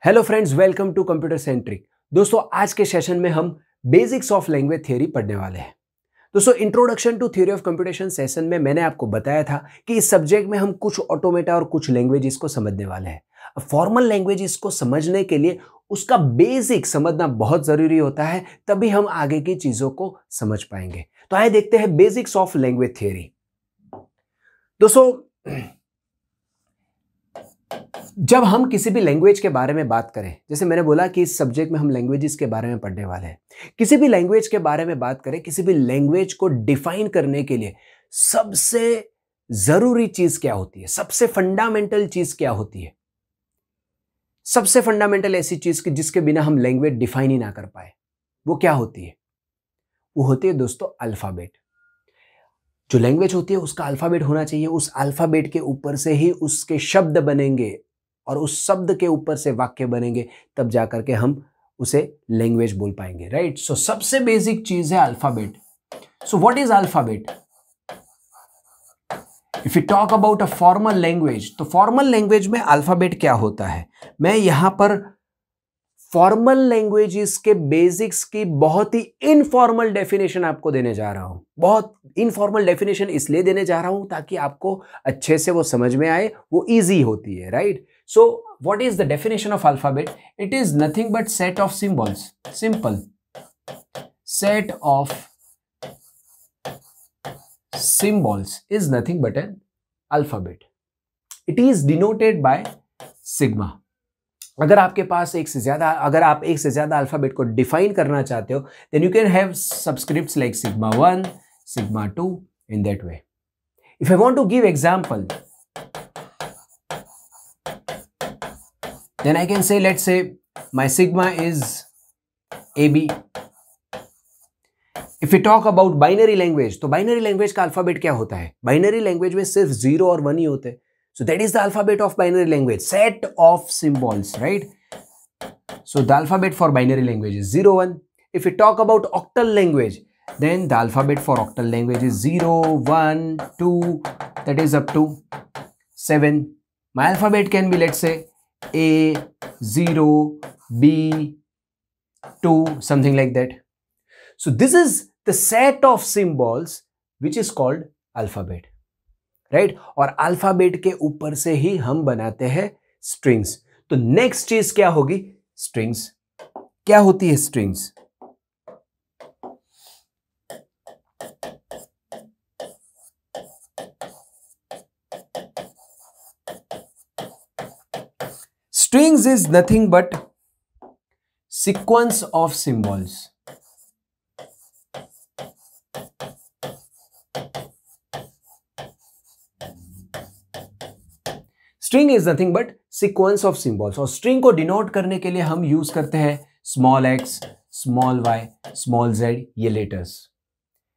Hello friends, welcome to computer centric. दोस्तों, आज के सेशन में हम बेसिक्स ऑफ लैंग्वेज थ्योरी पढ़ने वाले हैं। दोस्तों, introduction to theory of computation session में मैंने आपको बताया था कि इस सब्जेक्ट में हम कुछ ऑटोमेटा और कुछ लैंग्वेजेस को समझने वाले हैं। फॉर्मल लैंग्वेजेस को समझने के लिए उसका बेसिक समझना बहुत जरूरी होता है, तभी हम आगे की चीजों को समझ पाएंगे। तो आइए देखते हैं बेसिक्स ऑफ लैंग्वेज थ्योरी। दोस्तों, जब हम किसी भी लैंग्वेज के बारे में बात करें, जैसे मैंने बोला कि इस सब्जेक्ट में हम लैंग्वेजेस के बारे में पढ़ने वाले हैं। किसी भी लैंग्वेज के बारे में बात करें, किसी भी लैंग्वेज को डिफाइन करने के लिए सबसे जरूरी चीज क्या होती है, सबसे फंडामेंटल चीज क्या होती है? सबसे फंडामेंटल ऐसी चीज की जिसके बिना हम लैंग्वेज डिफाइन ही ना कर पाए, वो क्या होती है? वो होती है दोस्तों अल्फाबेट। जो लैंग्वेज होती है उसका अल्फाबेट होना चाहिए। उस अल्फाबेट के ऊपर से ही उसके शब्द बनेंगे और उस शब्द के ऊपर से वाक्य बनेंगे, तब जाकर के हम उसे लैंग्वेज बोल पाएंगे, राइट? सो सबसे बेसिक चीज है alphabet. So what is alphabet? If you talk about a formal language, तो फॉर्मल लैंग्वेज में अल्फाबेट क्या होता है, मैं यहां पर फॉर्मल लैंग्वेजेस के बेसिक्स की बहुत ही इनफॉर्मल डेफिनेशन आपको देने जा रहा हूं। बहुत इनफॉर्मल डेफिनेशन इसलिए देने जा रहा हूं ताकि आपको अच्छे से वो समझ में आए, वो इजी होती है, right? So what is the definition of alphabet? It is nothing but set of symbols. Simple set of symbols is nothing but an alphabet. It is denoted by sigma. अगर आपके पास अगर आप एक से ज्यादा अल्फाबेट को डिफाइन करना चाहते हो, then you can have subscripts like sigma 1, sigma 2 in that way. If I want to give example, then I can say, let's say my sigma is AB। If you talk about binary language, तो binary language का alphabet क्या होता है? Binary language में सिर्फ 0 और 1 ही होते हैं। So that is the alphabet of binary language, set of symbols, right? So the alphabet for binary language is 0, 1. If we talk about octal language, then the alphabet for octal language is 0, 1, 2, that is up to 7. My alphabet can be, let's say, A, 0, B, 2, something like that. So this is the set of symbols which is called alphabet. Right? और alphabet के ऊपर से ही हम बनाते हैं strings. तो next चीज क्या होगी? स्ट्रिंग्स। क्या होती है strings? Strings is nothing but sequence of symbols. String is nothing but sequence of symbols. और स्ट्रिंग को डिनोट करने के लिए हम यूज करते हैं small x, small y, small z, ये लेटर्स।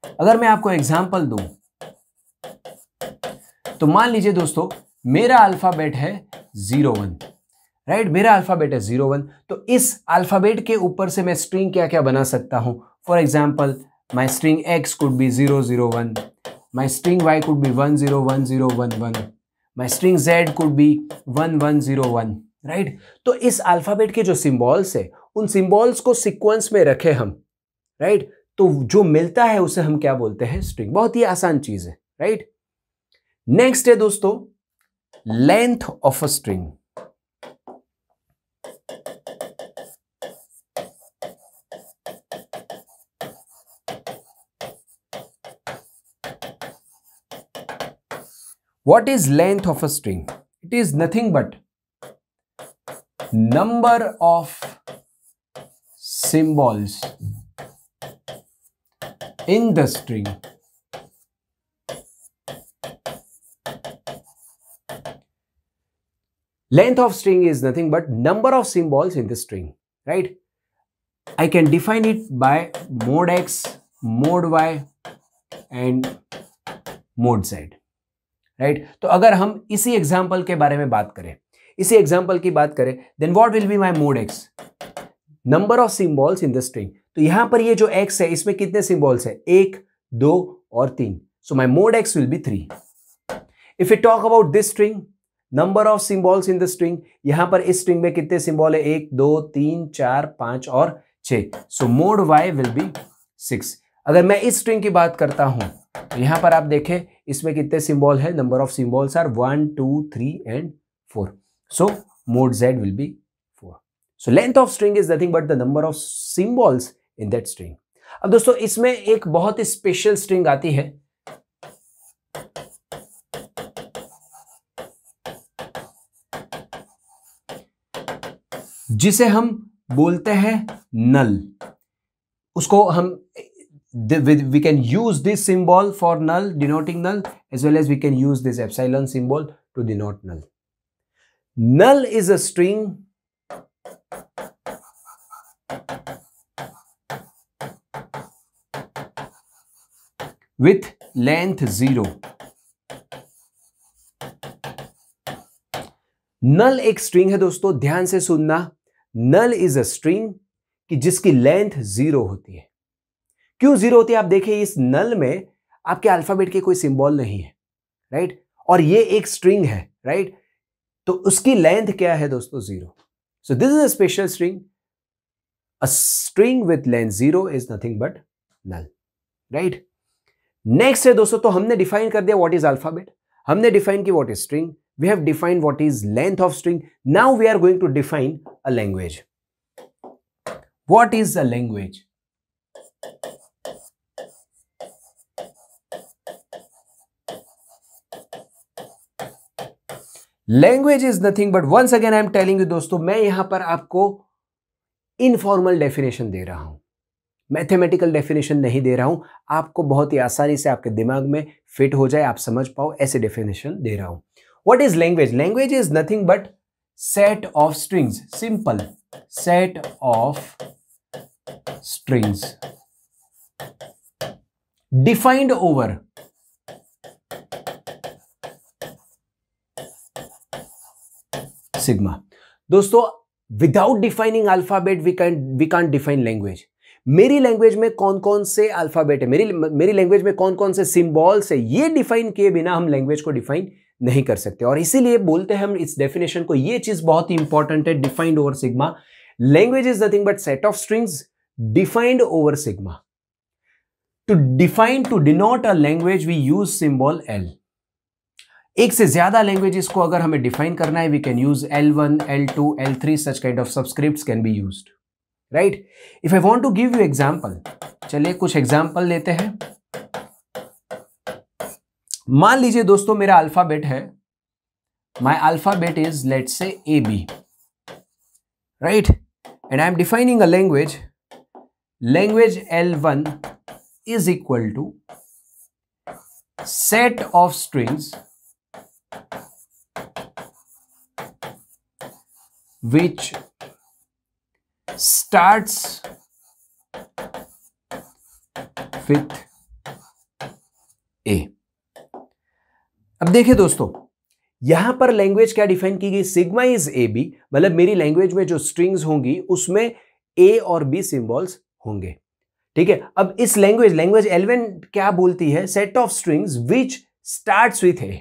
अगर मैं आपको एग्जांपल दूं, तो मान लीजिए दोस्तों, मेरा अल्फाबेट है 01, राइट? मेरा अल्फाबेट है 01। तो इस अल्फाबेट के ऊपर से मैं स्ट्रिंग क्या क्या बना सकता हूं? For example, my string x could be 001, my string y could be 101011, my string z could be 1101, right? तो इस अल्फाबेट के जो सिंबल्स है, उन सिंबल्स को सीक्वेंस में रखे हम, राइट? तो जो मिलता है उसे हम क्या बोलते हैं? स्ट्रिंग। बहुत ही आसान चीज है, राइट? नेक्स्ट है दोस्तों length of a string. What is length of a string? It is nothing but number of symbols in the string length of string is nothing but number of symbols in the string, right? I can define it by mod x, mod y and mod z, right? तो अगर हम इसी example के बारे में बात करें, then what will be my mod x? Number of symbols in the string. तो यहां पर ये जो एक्स है, इसमें कितने सिंबल्स है? 1, 2 और 3। So my mod x will be 3। If you talk about this string, number of symbols in the string, यहां पर इस स्ट्रिंग में कितने सिंबल है, 1 2 3 4 5 और 6, सो मोड y विल बी 6। अगर मैं इस स्ट्रिंग की बात करता हूं तो यहां पर आप देखें इसमें कितने सिंबल है, number of symbols are 1 2 3 and 4, so mod z will be 4। So length of string is nothing but the number of symbols in that string. अब दोस्तों इसमें एक बहुत ही स्पेशल स्ट्रिंग आती है, जिसे हम बोलते हैं नल। उसको हम we can use this symbol for null, denoting null, as well as we can use this epsilon symbol to denote null. Null is a string with length 0. null एक स्ट्रिंग है दोस्तों, ध्यान से सुनना, null is a string कि जिसकी length 0 होती है। क्यों 0 होती है, आप देखिए इस null में आपके अल्फाबेट के कोई सिंबल नहीं है, राइट, और ये एक स्ट्रिंग है, राइट, तो उसकी लेंथ क्या है दोस्तों, 0। So this is a special string, a string with length 0 is nothing but null, right. Next है दोस्तों, तो हमने डिफाइन कर दिया व्हाट इज अल्फाबेट, हमने डिफाइन की what is string, we have defined what is length of string. Now we are going to define a language. What is a language? Language is nothing but, once again I am telling you दोस्तों, मैं यहां पर आपको informal definition दे रहा हूं, mathematical definition नहीं दे रहा हूं, आपको बहुत ही आसानी से आपके दिमाग में फिट हो जाए, आप समझ पाओ, ऐसे डेफिनेशन दे रहा हूं। What is language? Language is nothing but set of strings, simple set of strings defined over sigma. दोस्तों without defining alphabet we can't define language. मेरी लैंग्वेज में कौन कौन से अल्फाबेट है, मेरी लैंग्वेज में कौन कौन से सिंबल्स है, ये डिफाइन किए बिना हम लैंग्वेज को डिफाइन नहीं कर सकते, और इसीलिए बोलते हैं हम इस डेफिनेशन को, ये चीज बहुत ही इंपॉर्टेंट है, defined over sigma. Language is nothing but set of strings defined over sigma. To define, to denote a language we use symbol L। एक से ज्यादा लैंग्वेजेस को अगर हमें डिफाइन करना है, we can use L1, L2, L3, such kind of subscripts can be used, right. If I want to give you example, चलिए कुछ एग्जांपल लेते हैं। मान लीजिए दोस्तों मेरा अल्फाबेट है, my alphabet is let's say AB, right, and I am defining a language, language L1 is equal to set of strings which starts with A। अब देखिए दोस्तों, यहां पर लैंग्वेज क्या डिफाइन की गई, सिग्मा इज AB, मतलब मेरी लैंग्वेज में जो स्ट्रिंग्स होंगी उसमें A और B सिंबल्स होंगे, ठीक है। अब इस लैंग्वेज L1 क्या बोलती है, set of strings which starts with A।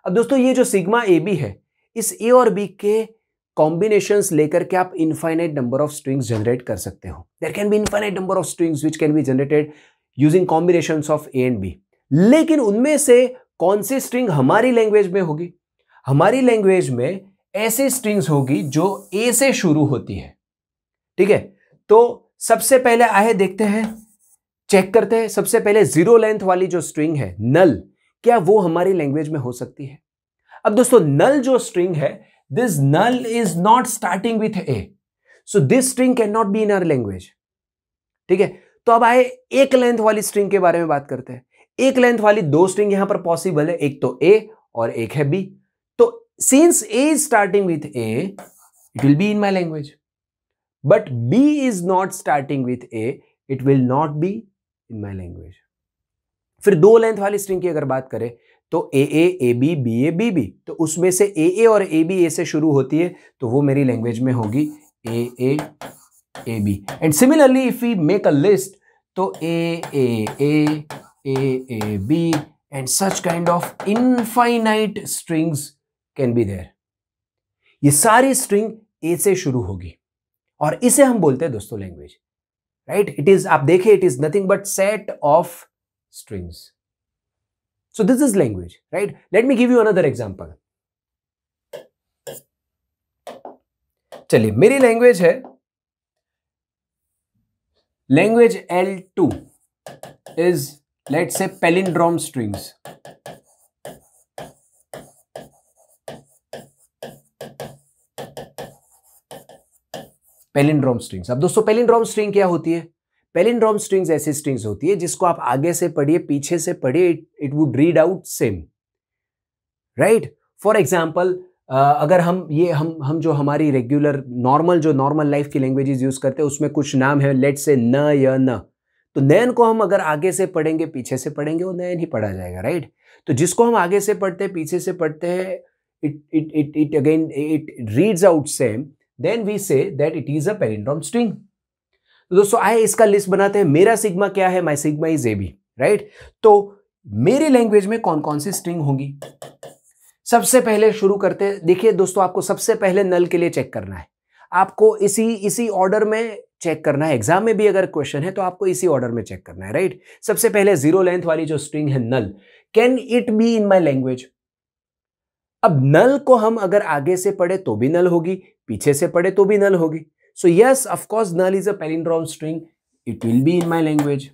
अब दोस्तों ये जो सिग्मा AB है, इस A और B के कॉम्बिनेशंस लेकर के आप infinite number of strings generate कर सकते हो। There can be infinite number of strings which can be generated using combinations of A and B। लेकिन उनमें से कौन सी स्ट्रिंग हमारी लैंग्वेज में होगी, हमारी लैंग्वेज में ऐसी स्ट्रिंग्स होगी जो A से शुरू होती है, ठीक है। तो सबसे पहले आए देखते हैं, चेक करते हैं, सबसे पहले 0 लेंथ वाली जो स्ट्रिंग है नल, क्या वो हमारी लैंग्वेज में हो सकती है? अब दोस्तों नल जो स्ट्रिंग है, this null is not starting with A, so this string cannot be in our language, ठीक है। तो अब आए एक लेंथ वाली स्ट्रिंग के बारे में बात करते हैं। एक लेंथ वाली 2 स्ट्रिंग यहां पर पॉसिबल है, एक तो A और एक है B। तो since A is starting with A, it will be in my language, but B is not starting with A, it will not be in my language। फिर 2 लेंथ वाली स्ट्रिंग की अगर बात करें तो AA, AB, BA, BB, तो उसमें से AA और AB A से शुरू होती है, तो वो मेरी लैंग्वेज में होगी AA, AB। And similarly if we make a list, तो AAA, AAB and such kind of infinite strings can be there. ये सारी स्ट्रिंग ए से शुरू होगी और इसे हम बोलते हैं दोस्तों लैंग्वेज, राइट। इट इज, आप देखें, it is nothing but set of strings. So this is language, right. Let me give you another example. चलिए, मेरी लैंग्वेज है language L2 is, let's say, palindrome strings. Palindrome strings. अब दोस्तों palindrome string क्या होती है? पैलिंड्रोम स्ट्रिंग्स ऐसी strings होती है जिसको आप आगे से पढ़िए पीछे से पढ़िए, it would read out same, right. For example, अगर हम जो हमारी रेगुलर नॉर्मल लाइफ की लैंग्वेजेस यूज करते हैं उसमें कुछ नाम है, लेट्स से न या न, तो नैन को हम अगर आगे से पढ़ेंगे पीछे से पढ़ेंगे वो नैन ही पढ़ा जाएगा, राइट। तो जिसको हम आगे से पढ़ते हैं पीछे से पढ़ते हैं, it reads out same, then we say that it is a palindrome string. तो दोस्तों आइए इसका लिस्ट बनाते हैं। मेरा सिग्मा क्या है? माई सिग्मा इज AB, राइट। तो मेरी लैंग्वेज में कौन कौन सी स्ट्रिंग होंगी? सबसे पहले शुरू करते हैं। देखिए दोस्तों, आपको सबसे पहले नल के लिए चेक करना है, आपको इसी ऑर्डर में चेक करना है। एग्जाम में भी अगर क्वेश्चन है तो आपको इसी ऑर्डर में चेक करना है, राइट। सबसे पहले 0 लेंथ वाली जो स्ट्रिंग है null, can it be in my language? अब नल को हम अगर आगे से पढ़े तो भी नल होगी, पीछे से पढ़े तो भी नल होगी। So yes, of course null is a palindrome string, it will be in my language.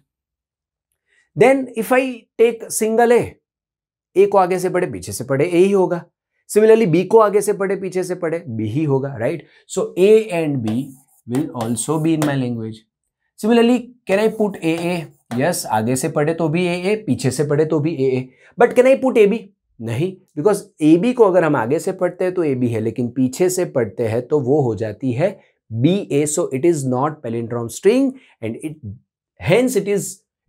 Then if I take single A को आगे से पढ़े पीछे से पढ़े ए ही होगा। सिमिलरली बी को आगे से पढ़े पीछे से पढ़े बी ही होगा, right. So A and B will also be in my language. Similarly can I put A? Yes, आगे से पढ़े तो भी ए, पीछे से पढ़े तो भी A, but can I put A B? नहीं, बिकॉज ए बी को अगर हम आगे से पढ़ते हैं तो ए बी है, लेकिन पीछे से पढ़ते हैं तो वो हो जाती है B A. So it is not palindrome string and it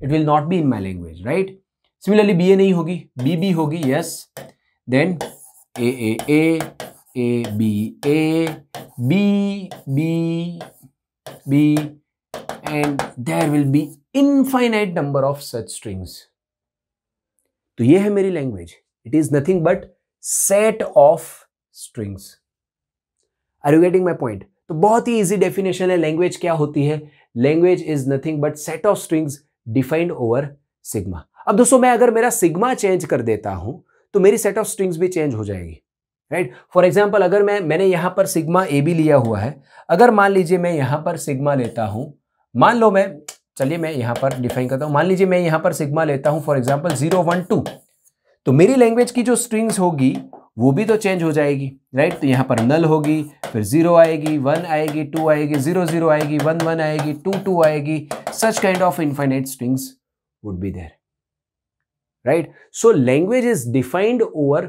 will not be in my language, right. Similarly B A नहीं होगी, बी बी होगी, yes. Then A B B and there will be infinite number of such strings. तो ये है मेरी लैंग्वेज, it is nothing but set of strings. Are you getting my point? तो बहुत ही इजी डेफिनेशन है। लैंग्वेज क्या होती है? Language is nothing but set of strings defined over sigma. अब दोस्तों मैं अगर मेरा सिग्मा चेंज कर देता हूं तो मेरी सेट ऑफ स्ट्रिंग्स भी चेंज हो जाएगी, राइट। फॉर एग्जांपल, अगर मैंने यहां पर सिग्मा ए बी लिया हुआ है, अगर मान लीजिए मैं यहां पर सिग्मा लेता हूं, मान लो चलिए मैं यहां पर डिफाइन करता हूं, मान लीजिए मैं यहां पर सिग्मा लेता हूं फॉर एग्जांपल 0 1 2, तो मेरी लैंग्वेज की जो स्ट्रिंग्स होगी वो भी तो चेंज हो जाएगी, राइट। तो यहां पर नल होगी, फिर 0 आएगी, 1 आएगी, 2 आएगी, 0 0 आएगी, 1 1 आएगी, 2 2 आएगी, such kind of infinite strings would be there, right? So language is defined over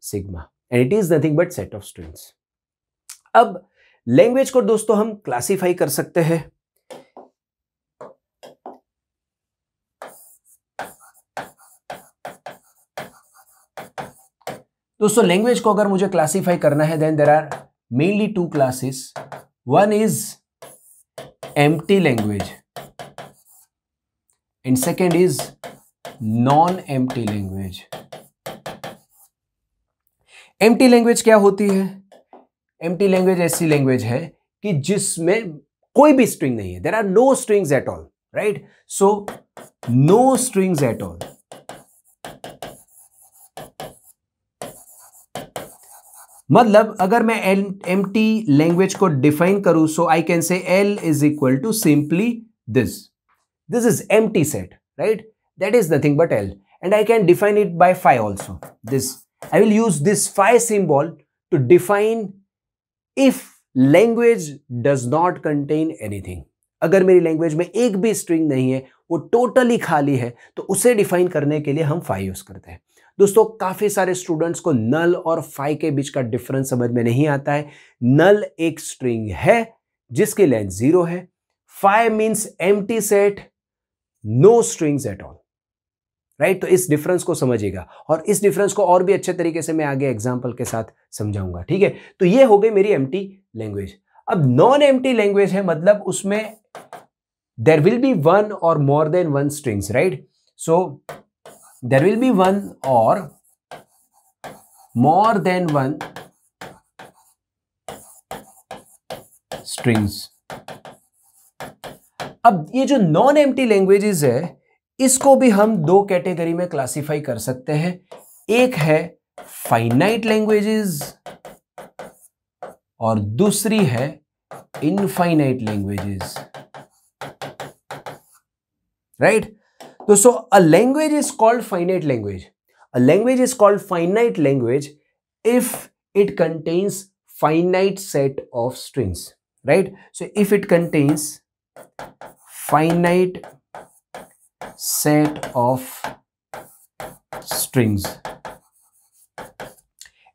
sigma and it is nothing but set of strings. अब लैंग्वेज को दोस्तों हम क्लासिफाई कर सकते हैं। दोस्तों लैंग्वेज को अगर मुझे क्लासिफाई करना है then there are mainly 2 classes. One is empty language and second is non empty language. Empty language क्या होती है? एम्प्टी लैंग्वेज ऐसी लैंग्वेज है कि जिसमें कोई भी स्ट्रिंग नहीं है, there are no strings at all, right. So no strings at all. मतलब अगर मैं एम्प्टी लैंग्वेज को डिफाइन करूं, so I can say L is equal to simply this is empty set, right. That is nothing but L, and I can define it by phi also. I will use this phi symbol to define if language does not contain anything. अगर मेरी language में एक भी string नहीं है, वो totally खाली है, तो उसे डिफाइन करने के लिए हम फाई यूज करते हैं। दोस्तों काफी सारे स्टूडेंट्स को नल और फाई के बीच का डिफरेंस समझ में नहीं आता है। नल एक स्ट्रिंग है जिसकी लेंथ 0 है, phi means empty set, no strings at all, right. तो इस डिफरेंस को समझिएगा और इस डिफरेंस को और भी अच्छे तरीके से मैं आगे एग्जांपल के साथ समझाऊंगा, ठीक है। तो ये हो गई मेरी एम्प्टी लैंग्वेज। अब नॉन एम्प्टी लैंग्वेज है, मतलब उसमें देयर विल बी वन और more than one strings, right. So there will be one और मोर देन वन स्ट्रिंग्स। अब ये जो नॉन एम्प्टी लैंग्वेजेस है, इसको भी हम दो कैटेगरी में क्लासिफाई कर सकते हैं। एक है फाइनाइट लैंग्वेजेस और दूसरी है इनफाइनाइट लैंग्वेजेस, राइट? तो so a language is called finite language. A language is called finite language if it contains finite set of strings, right? So if it contains finite set of strings,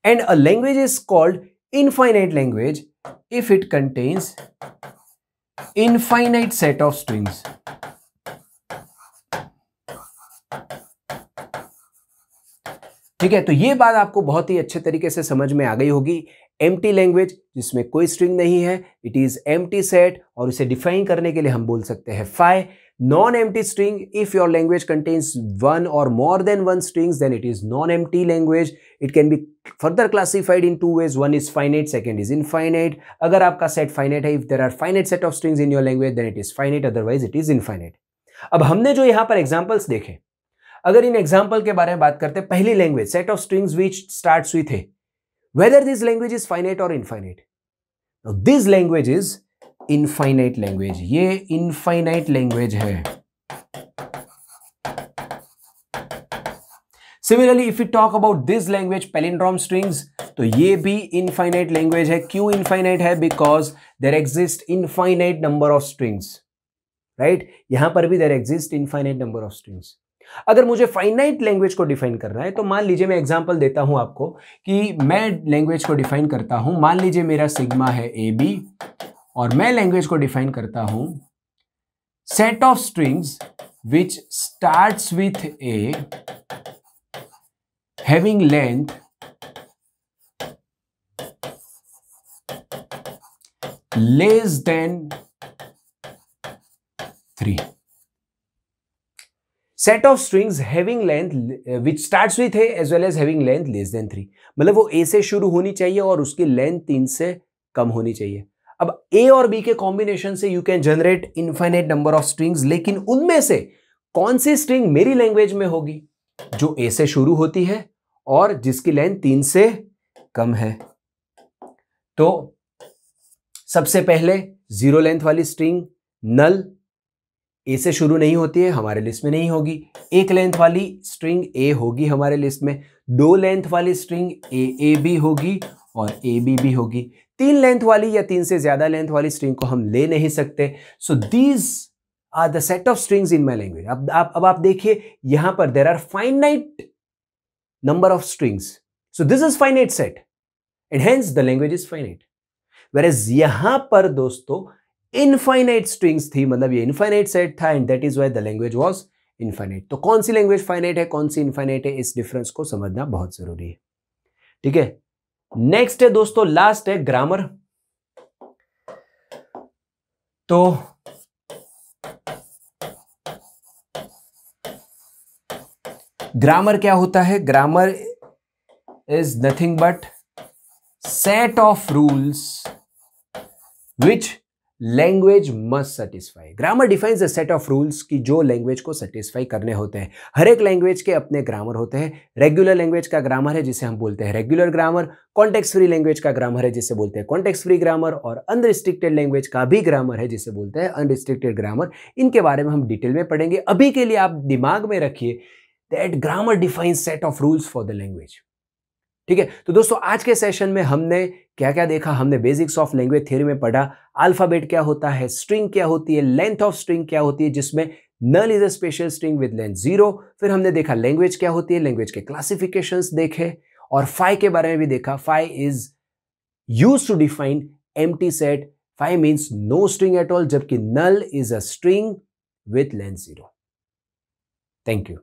and a language is called infinite language if it contains infinite set of strings. ठीक है, तो ये बात आपको बहुत ही अच्छे तरीके से समझ में आ गई होगी। एम्प्टी लैंग्वेज जिसमें कोई स्ट्रिंग नहीं है, इट इज एम्प्टी सेट, और इसे डिफाइन करने के लिए हम बोल सकते हैं phi. Non empty string, if your language contains one और more than one strings, then it is non empty language. It can be further classified in two ways, one is finite, second is infinite. अगर आपका set finite है, if there are finite set of strings in your language, then it is finite, otherwise it is infinite. अब हमने जो यहां पर examples देखे, अगर इन एग्जाम्पल के बारे में बात करते हैं, पहली language set of strings which starts with A, whether this language is finite और infinite. This language is infinite language, ये इनफाइनाइट लैंग्वेज है। Similarly if you talk about this language palindrome strings, तो ये भी इनफाइनाइट लैंग्वेज है। क्यों infinite है? Because there exist infinite number of strings, right? यहां पर भी there exist infinite number of strings. अगर मुझे फाइनाइट लैंग्वेज को डिफाइन करना है, तो मान लीजिए मैं एग्जांपल देता हूं आपको कि मैं लैंग्वेज को डिफाइन करता हूं, मान लीजिए मेरा सिग्मा है AB, और मैं लैंग्वेज को डिफाइन करता हूं set of strings which starts with A, having length less than 3। Set of strings having length which starts with A as well as having length less than 3, मतलब वो ए से शुरू होनी चाहिए और उसकी लेंथ 3 से कम होनी चाहिए। अब ए और बी के कॉम्बिनेशन से you can generate infinite number of strings, लेकिन उनमें से कौन सी स्ट्रिंग मेरी लैंग्वेज में होगी? जो ए से शुरू होती है और जिसकी लेंथ 3 से कम है। तो सबसे पहले जीरो लेंथ वाली स्ट्रिंग नल, ए से शुरू नहीं होती है, हमारे लिस्ट में नहीं होगी। एक लेंथ वाली स्ट्रिंग ए होगी हमारे लिस्ट में, दो लेंथ वाली स्ट्रिंग ए बी होगी और ए बी होगी। तीन लेंथ वाली या तीन से ज्यादा लेंथ वाली स्ट्रिंग को हम ले नहीं सकते। So these are the set of strings in my language. अब आप देखिए यहां पर there are finite number of strings, so this is finite set and hence the language is finite. Whereas यहां पर दोस्तों इनफाइनाइट स्ट्रिंग्स थी, मतलब ये इनफाइनाइट सेट था, and that is why the language was infinite. तो कौन सी लैंग्वेज फाइनाइट है, कौन सी इनफाइनाइट है, इस डिफरेंस को समझना बहुत जरूरी है। ठीक है, नेक्स्ट है दोस्तों, लास्ट है ग्रामर। तो ग्रामर क्या होता है? Grammar is nothing but set of rules which language must satisfy. Grammar defines the set of rules की जो लैंग्वेज को सेटिस्फाई करने होते हैं। हर एक लैंग्वेज के अपने ग्रामर होते हैं। रेगुलर लैंग्वेज का ग्रामर है जिसे हम बोलते हैं regular grammar, context free language का ग्रामर है जिसे बोलते हैं कॉन्टेक्स्ट फ्री ग्रामर, और अनरिस्ट्रिक्टेड लैंग्वेज का भी ग्रामर है जिसे बोलते हैं अनरिस्ट्रिक्टेड ग्रामर। इनके बारे में हम डिटेल में पढ़ेंगे। अभी के लिए आप दिमाग में रखिए that grammar defines set of rules for the language. ठीक है, तो दोस्तों आज के सेशन में हमने क्या क्या देखा? हमने बेसिक्स ऑफ लैंग्वेज थ्योरी में पढ़ा, अल्फाबेट क्या होता है, स्ट्रिंग क्या होती है, लेंथ ऑफ स्ट्रिंग क्या होती है जिसमें null is a special string with length 0। फिर हमने देखा लैंग्वेज क्या होती है, लैंग्वेज के क्लासिफिकेशंस देखे, और फाई के बारे में भी देखा। Phi is used to define empty set. Phi means no string at all, जबकि null is a string with length 0। Thank you.